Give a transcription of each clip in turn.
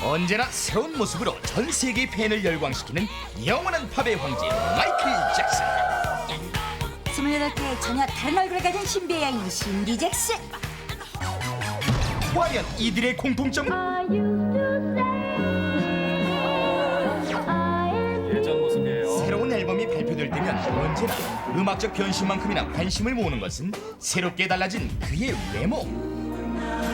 언제나 새로운 모습으로 전 세계 팬을 열광시키는 영원한 팝의 황제 마이클 잭슨. 28개 전혀 다른 얼굴을 가진 신비의 여인 신디 잭슨. 과연 이들의 공통점은? 예전 모습이에요. 새로운 앨범이 발표될 때면 언제나 음악적 변신만큼이나 관심을 모으는 것은 새롭게 달라진 그의 외모.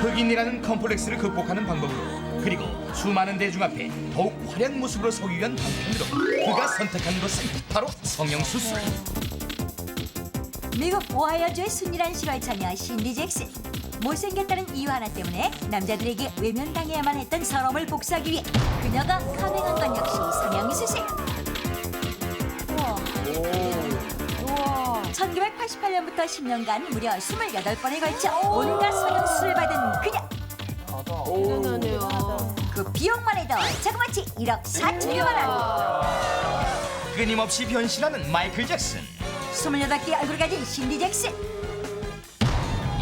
흑인이라는 컴플렉스를 극복하는 방법으로, 그리고 수많은 대중 앞에 더욱 화려한 모습으로 서기 위한 방편으로 그가 선택한 것은 바로 성형수술. 미국 오하이오주의 순이란 실화에 참여한 신디 잭슨. 못생겼다는 이유 하나 때문에 남자들에게 외면당해야만 했던 서러움을 복수하기 위해 그녀가 감행한 건 역시 성형수술. 1988년부터 10년간 무려 28번에 걸쳐 온갖 성형수술을 받은 그녀. 대단하네요. 그 비용만 해도 자그마치 1억 4천여만 원. 끊임없이 변신하는 마이클 잭슨. 28개 얼굴을 가진 신디 잭슨.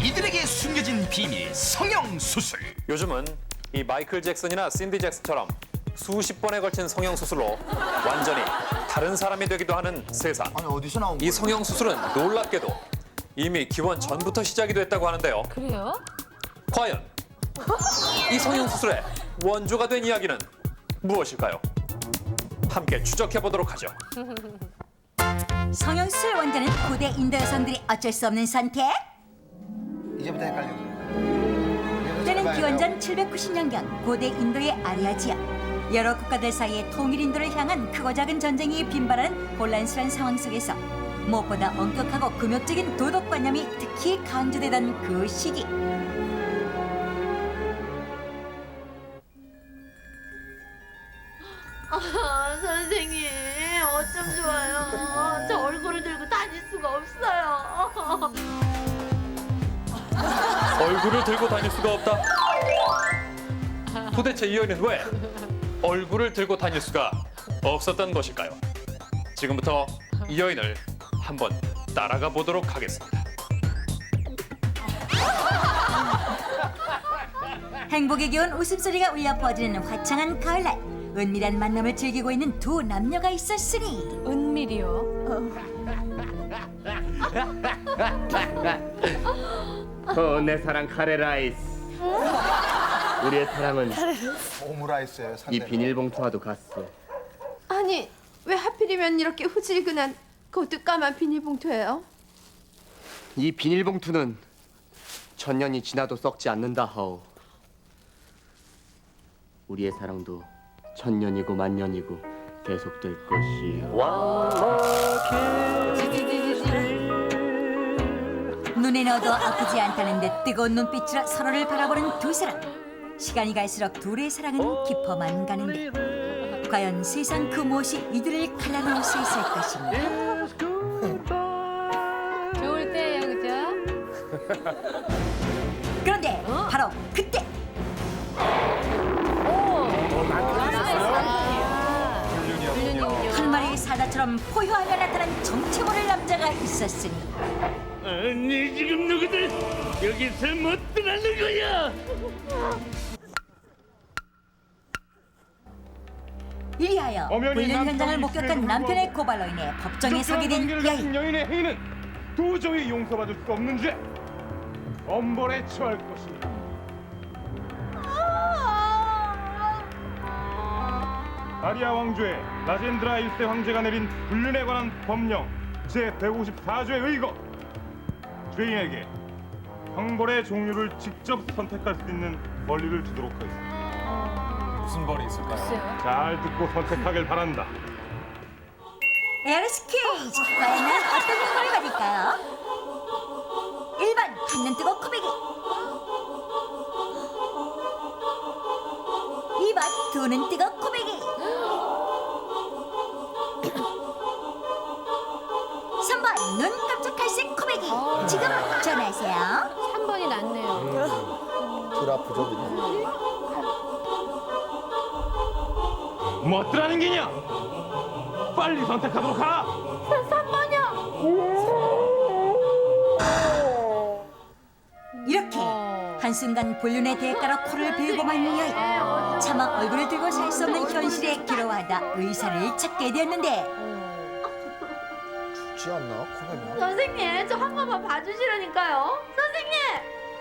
이들에게 숨겨진 비밀, 성형수술. 요즘은 이 마이클 잭슨이나 신디 잭슨처럼 수십 번에 걸친 성형수술로 완전히 다른 사람이 되기도 하는 세상. 아니 어디서 나온 이 거야? 성형수술은 놀랍게도 이미 기원 전부터 시작이 됐다고 하는데요. 그래요? 과연 이 성형수술의 원조가 된 이야기는 무엇일까요? 함께 추적해보도록 하죠. 성형수술 원자는 고대 인도 여성들이 어쩔 수 없는 선택. 이제부터 헷갈려. 때는 기원전 790년경 고대 인도의 아리아 지역. 여러 국가들 사이의 통일 인도를 향한 크고 작은 전쟁이 빈발하는 혼란스러운 상황 속에서 무엇보다 엄격하고 금욕적인 도덕관념이 특히 강조되던 그 시기. 선생님, 어쩜 좋아요. 저 얼굴을 들고 다닐 수가 없어요. 얼굴을 들고 다닐 수가 없다. 도대체 이 여인은 왜 얼굴을 들고 다닐 수가 없었던 것일까요? 지금부터 이 여인을 한번 따라가 보도록 하겠습니다. 행복의 기운 웃음소리가 울려 퍼지는 화창한 가을날. 은밀한 만남을 즐기고 있는 두 남녀가 있었으니 은밀이요? 내 사랑 카레라이스. 우리의 사랑은 오므라이스예요. 이 상대가. 비닐봉투와도 같소. 아니, 왜 하필이면 이렇게 후질근한 그것도 까만 비닐봉투예요? 이 비닐봉투는 천년이 지나도 썩지 않는다 하오. 우리의 사랑도 천년이고 만년이고 계속될 것이요. 눈에 넣어도 아프지 않다는 듯 뜨거운 눈빛으로 서로를 바라보는 두 사람. 시간이 갈수록 둘의 사랑은 깊어만 가는데 과연 세상 그 무엇이 이들을 갈라놓을 수 있을 것인가. 좋을 때예요, 그죠? 그런데 바로 그때 한 마리의 사자처럼 포효하며 나타난 정체 모를 남자가 있었으니 아니 지금 누구들 여기서 못 들어가는 거야? 이리하여 불륜 현장을 목격한 남편의 고발로 인해 법정에 서게 된 여인. 여인의 행위는 도저히 용서받을 수 없는 죄. 엄벌에 처할 것입니다. 아리아 왕조의 라젠드라 1세 황제가 내린 불륜에 관한 법령 제154조에 의거 죄인에게 형벌의 종류를 직접 선택할 수 있는 권리를 주도록 하겠습니다. 무슨 벌이 있을까요? 잘 듣고 선택하길 바란다. 에어리스 퀴즈! 과연 어떤 행동을 가질까요? 1번 한눈 뜨고 코베기, 2번 두 눈 뜨고 코베기, 3번 눈 깜짝할 새 코베기. 지금 전화하세요. 3번이 낫네요. 드라 부족이네. 뭐더라는 게냐? 빨리 선택하도록 하라. 3번이요. 이렇게 한순간 불륜의 대가로 코를 베고 만 여인. 차마 얼굴을 들고 살 수 없는 현실에 괴로워하다 의사를 찾게 되었는데 죽지 않나? 코가 선생님, 저 한 번만 봐주시라니까요. 선생님,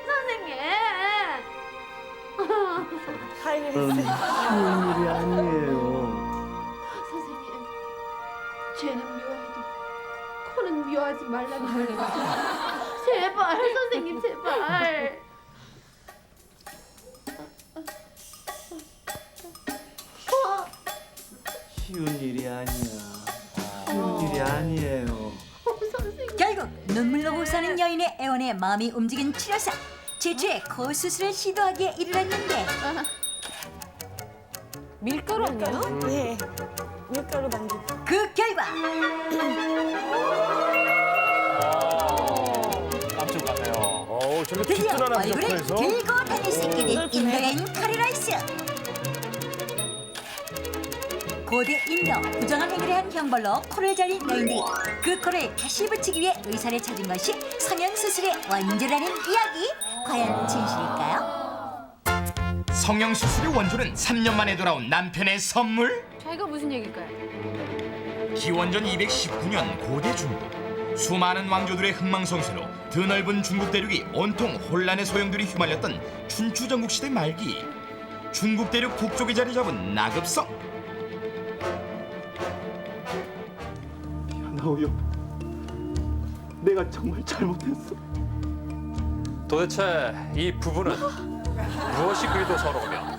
선생님. 쉬운 일이 아니에요. 선생님, 죄는 미워해도 코는 미워하지 말라는 거예요. 제발, 선생님, 제발. 쉬운 일이 아니야. 쉬운 일이 아니에요. 결국 눈물로 호소하는 여인의 애원에 마음이 움직인 치료사. 최초의 코 수술을 시도하기에 이르렀는데 밀가루 아니에요? 네. 밀가루 만들고. 그 결과 깜짝 같네요. 저게 드디어 튼튼한 얼굴을 암석화에서 들고 다닐 수 있게 된 인도인 카리라이스. 고대 인도 부정한 행위를 한 형벌로 코를 잘린 여인들이 그 코를 다시 붙이기 위해 의사를 찾은 것이 성형수술의 원조라는 이야기. 과연 진실일까요? 성형수술의 원조는 3년 만에 돌아온 남편의 선물? 자기가 무슨 얘기일까요? 기원전 219년 고대 중국. 수많은 왕조들의 흥망성쇠로 드넓은 중국 대륙이 온통 혼란의 소용돌이 휘말렸던 춘추 전국시대 말기. 중국 대륙 북쪽에 자리 잡은 나급성. 나오요. 내가 정말 잘못했어. 도대체 이 부부는 무엇이 그리도 서러우며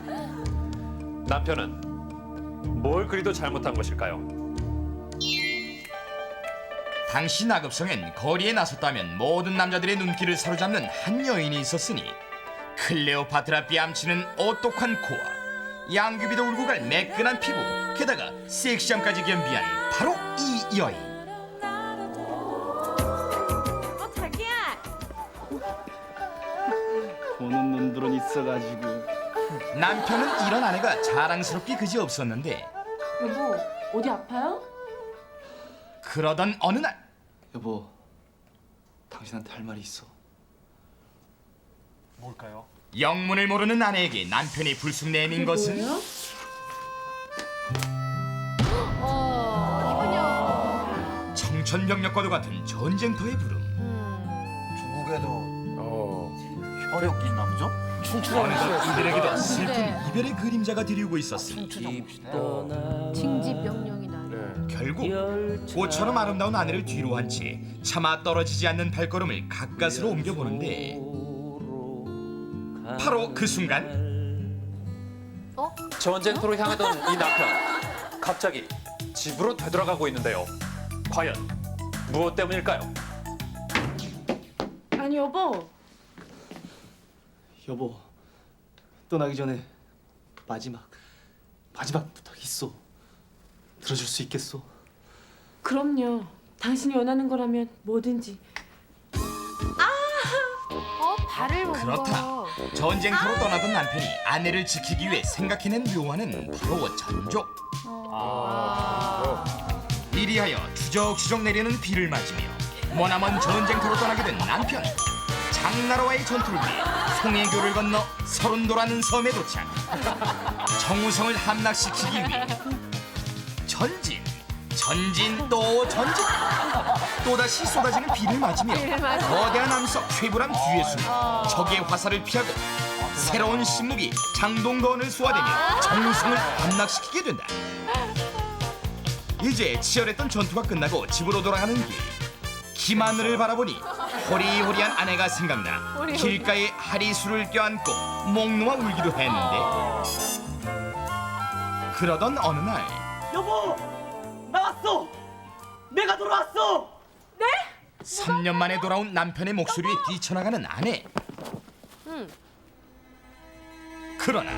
남편은 뭘 그리도 잘못한 것일까요? 당시 나급성엔 거리에 나섰다면 모든 남자들의 눈길을 사로잡는 한 여인이 있었으니 클레오파트라 뺨치는 오똑한 코와 양귀비도 울고 갈 매끈한 피부, 게다가 섹시함까지 겸비한 바로 이 여인. 보는 눈들은 있어가지고. 남편은 이런 아내가 자랑스럽게 그지없었는데 여보, 어디 아파요? 그러던 어느 날 여보, 당신한테 할 말이 있어. 뭘까요? 영문을 모르는 아내에게 남편이 불쑥 내민 것은 뭐예요? 청천벽력과도 같은 전쟁터의 부름. 중국에도 혈육이 있나 보죠? 어느덧 이들에게도 슬픈 이별의 그림자가 드리우고 있었으니 징집명령이 나네. 결국 꽃처럼 아름다운 아내를 뒤로 한 채 차마 떨어지지 않는 발걸음을 가까스로 옮겨보는데 바로 그 순간 전쟁터로 향하던 이 남편 갑자기 집으로 되돌아가고 있는데요. 과연 무엇 때문일까요? 아니 여보, 여보, 떠나기 전에 마지막 부탁 있어. 들어줄 수 있겠어? 그럼요. 당신이 원하는 거라면 뭐든지. 발을 먹은 그렇다. 거. 전쟁터로 떠나던 남편이 아내를 지키기 위해 생각해낸 묘안은 바로 전조. 이리하여 추적추적 내리는 비를 맞으며 머나먼 전쟁터로 떠나게 된 남편. 장나라와의 전투를 위해 송해교를 건너 서른도라는 섬에 도착. 정우성을 함락시키기 위해 전진 또 전진. 또다시 쏟아지는 비를 맞으며 거대한 암석 쾌불함 뒤에 숨어 적의 화살을 피하고 새로운 신무기 장동건을 쏘아대며 정우성을 함락시키게 된다. 이제 치열했던 전투가 끝나고 집으로 돌아가는 길. 김하늘을 바라보니 호리호리한 아내가 생각나 길가에 하리수를 껴안고 목 놓아 울기도 했는데 그러던 어느 날 여보, 나왔어. 내가 돌아왔어. 3년 만에 돌아온 남편의 목소리에 뛰쳐나가는 아내. 그러나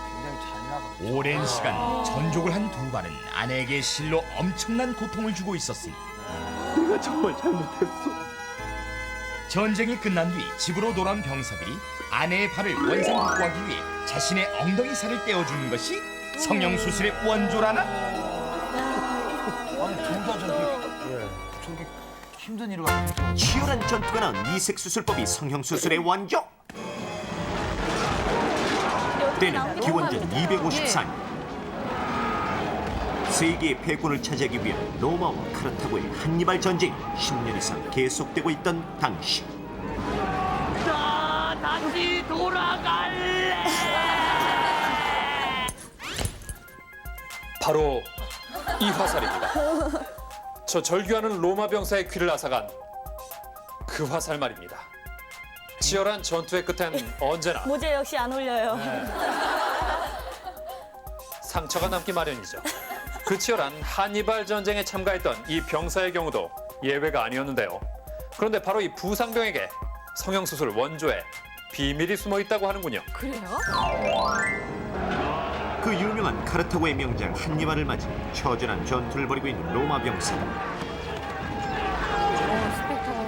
굉장히 잘 나가. 오랜 시간 전족을 한 두 발은 아내에게 실로 엄청난 고통을 주고 있었으니 내가 정말 잘못했어. 전쟁이 끝난 뒤 집으로 돌아온 병사들이 아내의 발을 원상복구하기 위해 자신의 엉덩이 살을 떼어주는 것이 성형수술의 원조라나? 아니 둘 다 저기 힘든 일을 갖고 치열한 전투가 나온 이색 수술법이 성형 수술의 원조. 때는 기원전 254년. 세계의 패권을 차지하기 위한 로마와 카르타고의 한니발 전쟁이 10년 이상 계속되고 있던 당시. 다시 돌아갈래. 바로 이 화살입니다. 저 절규하는 로마 병사의 귀를 앗아간 그 화살 말입니다. 치열한 전투의 끝엔 언제나 모자 역시 안 올려요. 상처가 남기 마련이죠. 그 치열한 한니발 전쟁에 참가했던 이 병사의 경우도 예외가 아니었는데요. 그런데 바로 이 부상병에게 성형수술 원조에 비밀이 숨어 있다고 하는군요. 그 유명한 카르타고의 명장 한니발을 맞이 처절한 전투를 벌이고 있는 로마 병사.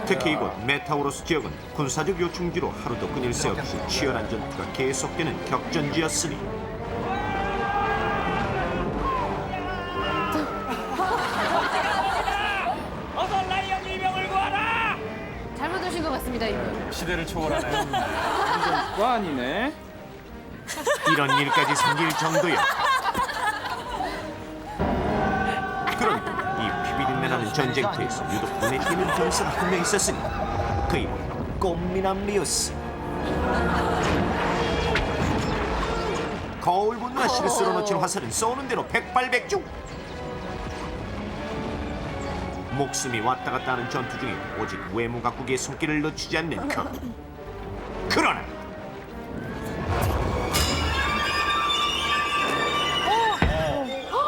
특히 이곳 메타우로스 지역은 군사적 요충지로 하루도 끊일 새 없이 치열한 전투가 계속되는 격전지였으니 어서 라이언 일병을 구하라. 잘못 오신 것 같습니다, 이분. 시대를 초월하네. 꽝이네. 이런 일까지 생길 정도야. 그런데 이 피비린내나는 전쟁터에서 유독 눈에 띄는 병사가 한 명 있었으니 그 이름 꼼미남리우스. 거울 본느라 실수로 놓친 화살은 쏘는 대로 백발백중. 목숨이 왔다 갔다 하는 전투 중에 오직 외모 가꾸기의 손길을 놓치지 않는 그. 그러나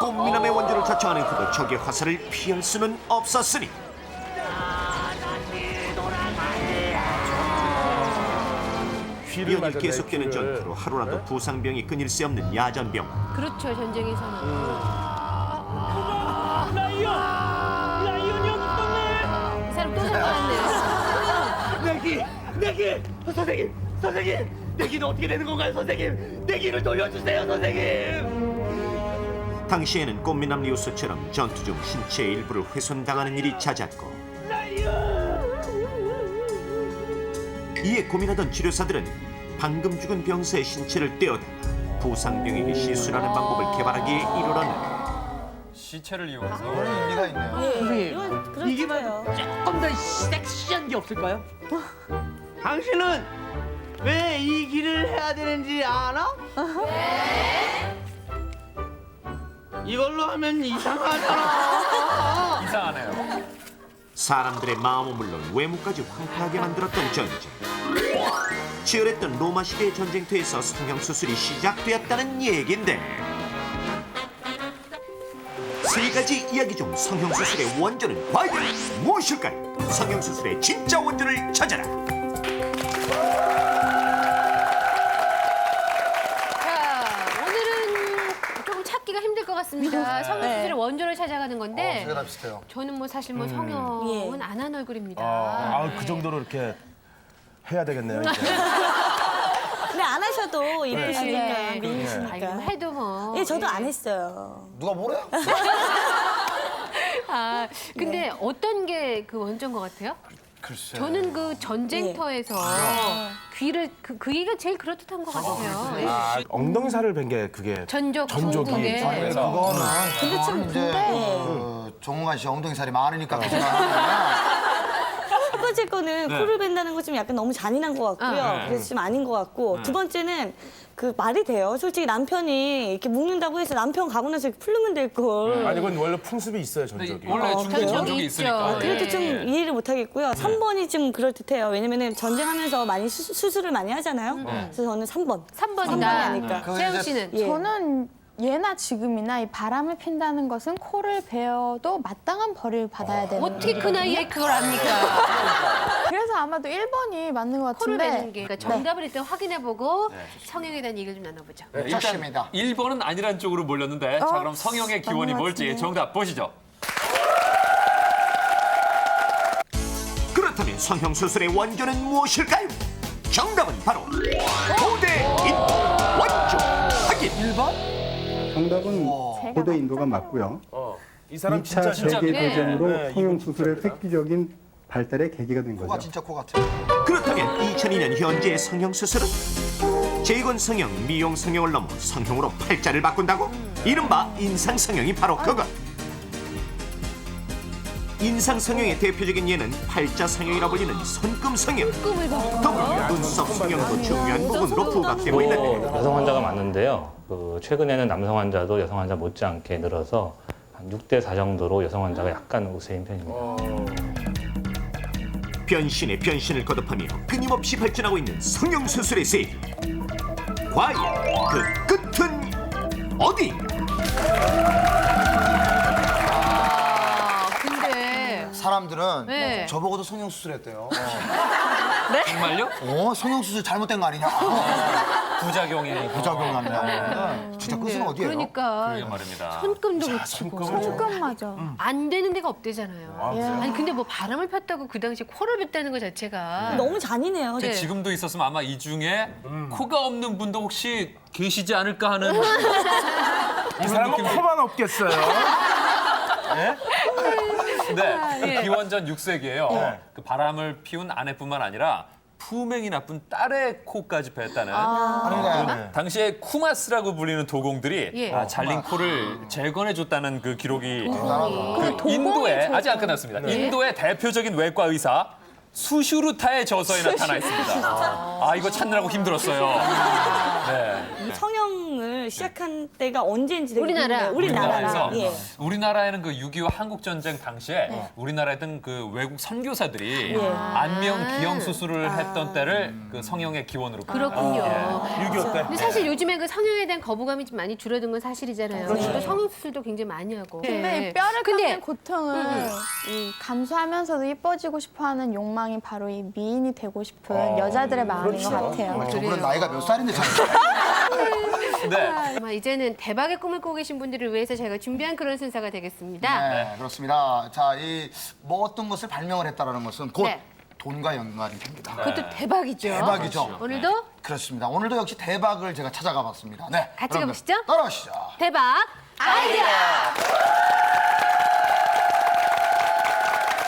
꽃미남의 원조를 자청하는 그도 적의 화살을 피할 수는 없었으니 연일 계속되는 전투로 하루라도 부상병이 끊일 수 없는 야전병. 그렇죠, 전쟁에서는. 라이언이 없었네. 이 사람 또 생각났네요. 내기, 선생님, 내기는 어떻게 되는 건가요, 선생님? 내기를 돌려주세요, 선생님. 당시에는 꽃미남 리우스처럼 전투 중 신체의 일부를 훼손당하는 일이 잦았고 이에 고민하던 치료사들은 방금 죽은 병사의 신체를 떼어다가 부상병에게 시술하는 방법을 개발하기에 이르렀는데 시체를 이용해서 그런 일리가 있네요. 이건 그렇죠. 조금 더 섹시한 게 없을까요? 당신은 왜 이 길을 해야 되는지 아나? 네. 이걸로 하면 이상하잖아. 이상하네요. 사람들의 마음은 물론 외모까지 황폐하게 만들었던 전쟁. 치열했던 로마 시대의 전쟁터에서 성형수술이 시작되었다는 얘긴데 세 가지 이야기 중 성형수술의 원조는 과연 무엇일까요? 성형수술의 진짜 원조를 찾아라. 자, 오늘은 조금 찾기가 힘들 것 같습니다. 성형수술의 원조를 찾아가는 건데 제가 다 비슷해요. 저는 뭐 사실 뭐 성형은 안 한 얼굴입니다. 그 정도로 이렇게 해야 되겠네요. 이제. 근데 안 하셔도 예쁘시니까, 아니, 뭐 미인이시니까. 해도 뭐. 예, 저도 안 했어요. 누가 뭐래요? 아, 근데 어떤 게 그 원조인 것 같아요? 글쎄. 저는 그 전쟁터에서 귀를 그 얘기가 제일 그럴듯한 것 같아요. 예. 엉덩이 살을 뵌 게 그게 전적 전적이. 중국에. 그거는 이제 그 정웅환 씨 엉덩이 살이 많으니까 그 생각하는 첫 번째 거는 코를 벤다는 거 좀 약간 너무 잔인한 것 같고요. 그래서 좀 아닌 것 같고. 두 번째는 그 말이 돼요. 솔직히 남편이 이렇게 묶는다고 해서 남편 가고 나서 이렇게 풀르면 될 걸. 아니 이건 원래 풍습이 있어요 전적이. 원래 중국 전적이 전적이 있으니까. 있죠. 그래도 좀 이해를 못 하겠고요. 3번이 좀 그럴듯해요. 왜냐면은 전쟁하면서 많이 수술을 많이 하잖아요. 그래서 저는 3번. 3번이다. 3번이 아닐까. 세훈 씨는? 예. 저는 예나 지금이나 이 바람을 핀다는 것은 코를 베어도 마땅한 벌을 받아야 되는 어떻게 그 나이에 그걸 압니까? 그래서 아마도 1번이 맞는 것 코를 같은데 베는 게. 그러니까 정답을 일단 확인해보고 성형에 대한 얘기를 좀 나눠보죠. 좋습니다. 1번은 아니란 쪽으로 몰렸는데 자 그럼 성형의 기원이 맞는 것 뭘지 같은데. 정답 보시죠. 그렇다면 성형수술의 원조는 무엇일까요? 정답은 바로 고대 인도 원조 확인. 1번? 정답은 고대 인도가 맞고요. 이 사람 2차 진짜 세계대전으로 네. 성형수술의 획기적인 발달의 계기가 된 코가 거죠. 진짜 코 같아. 그렇다면 2002년 현재의 성형수술은 재건 성형, 미용 성형을 넘어 성형으로 팔자를 바꾼다고? 이른바 인상 성형이 바로 그것. 인상 성형의 대표적인 예는 팔자 성형이라 불리는 손금 성형. 더불어 눈썹 성형도 중요한 부분으로 부각되고 있는데 여성 환자가 많은데요. 최근에는 남성 환자도 여성 환자 못지않게 늘어서 한 6대4 정도로 여성 환자가 약간 우세인 편입니다. 변신에 변신을 거듭하며 끊임없이 발전하고 있는 성형수술의 세계. 과연 그 끝은 어디? 근데 사람들은 네. 저보고도 성형수술했대요. 네? 정말요? 성형수술 잘못된 거 아니냐? 부작용이. 부작용 난다. 진짜 끝은 어디예요? 그러니까 그러게 말입니다. 손금도 붙이고 손금마저. 안 되는 데가 없대잖아요. 예. 아니 근데 뭐 바람을 폈다고 그 당시 코를 뱉다는 것 자체가 너무 잔인해요. 근데 네. 지금도 있었으면 아마 이 중에 코가 없는 분도 혹시 계시지 않을까 하는 이 사람은 코만 없겠어요. 네, 예. 그 기원전 6세기에요. 그 바람을 피운 아내뿐만 아니라 품행이 나쁜 딸의 코까지 뱉다는 당시에 쿠마스라고 불리는 도공들이 예. 잘린 코를 재건해줬다는 그 기록이 그 그 인도에 아직 안 끝났습니다. 인도의 대표적인 외과 의사 수슈루타의 저서에 나타나 있습니다. 이거 찾느라고 힘들었어요. 네. 성형을 시작한 때가 언제인지 되게 우리나라. 궁금해요. 우리나라에서. 예. 우리나라에는 그 6.25 한국전쟁 당시에 우리나라에 있던 그 외국 선교사들이 안면 기형 수술을 했던 때를 그 성형의 기원으로 그렇군요. 6.25 때. 근데 사실 요즘에 그 성형에 대한 거부감이 좀 많이 줄어든 건 사실이잖아요. 또 성형 수술도 굉장히 많이 하고. 근데 이 뼈를 깎는 고통을 이 감수하면서도 예뻐지고 싶어하는 욕망이 바로 이 미인이 되고 싶은 여자들의 마음인 것 같아요. 저분은 나이가 몇 살인데 참. 네. 정말 이제는 대박의 꿈을 꾸고 계신 분들을 위해서 저희가 준비한 그런 순서가 되겠습니다. 네, 그렇습니다. 자, 뭐 어떤 것을 발명을 했다라는 것은 곧 네. 돈과 연관이 됩니다. 그것도 대박이죠. 대박이죠. 오늘도 그렇습니다. 오늘도 역시 대박을 제가 찾아가 봤습니다. 네. 같이 그러면 가보시죠. 따라오시죠. 대박 아이디어!